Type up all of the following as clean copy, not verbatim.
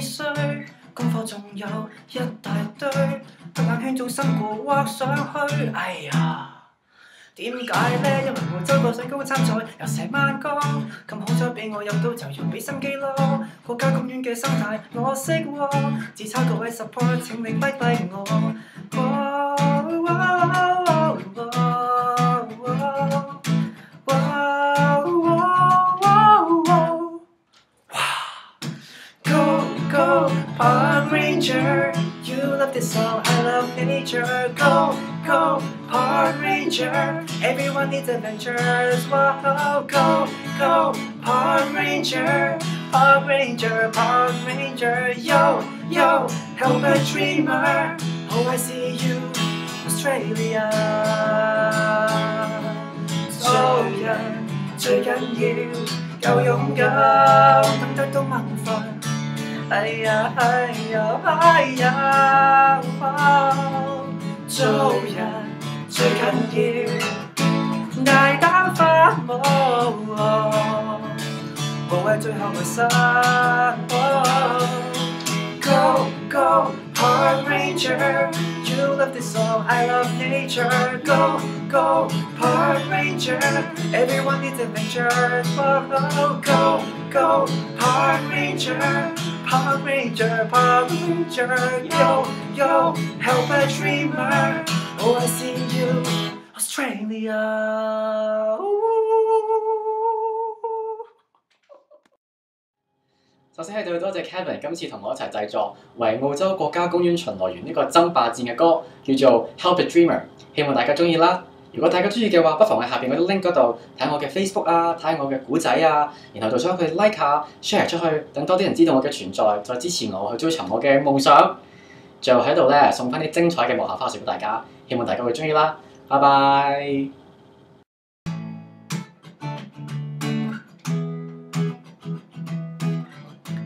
衰，功課仲有一大堆，喺眼圈中生活畫上去。哎呀，點解呢？因為澳洲個選高參賽有成萬個，咁好彩俾我入到就要俾心機咯。國家公園嘅生態我識喎，只差各位 support 請你逼我。Go, Park Ranger, you love this song, I love nature. Go, Park Ranger, everyone needs adventures. Whoa, go, Park Ranger, Park Ranger, Park Ranger. Yo, help a dreamer. Oh, I see you, Australia. 做人最緊要夠勇敢，等得到文化。哎呀，做人最緊要大膽發夢，無謂最後迷失。Go, Park Ranger, you love this song, I love nature. Go, Park Ranger, everyone needs adventures. Go, Park Ranger, Park Ranger, Park Ranger. Yo, help a dreamer. Oh, I see you, Australia. 首先喺度多謝 Kevin 今次同我一齊製作為澳洲國家公園巡邏員呢個爭霸戰嘅歌，叫做 Help a Dreamer， 希望大家中意啦。如果大家中意嘅話，不妨喺下邊嗰啲 link 嗰度睇我嘅 Facebook 啊，睇我嘅古仔啊，然後就將佢 like 下 share 出去，等多啲人知道我嘅存在，再支持我去追尋我嘅夢想。最後喺度咧送翻啲精彩嘅幕後花絮俾大家，希望大家會中意啦。拜拜。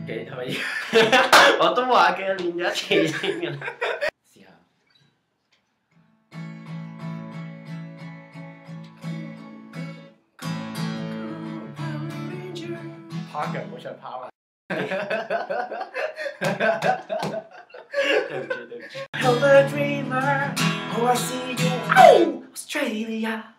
係咪？我都話嘅，練咗一次先㗎啦。試下。Park 唔好唱拋啊！對唔住。Help a dreamer, oh I see you, Australia.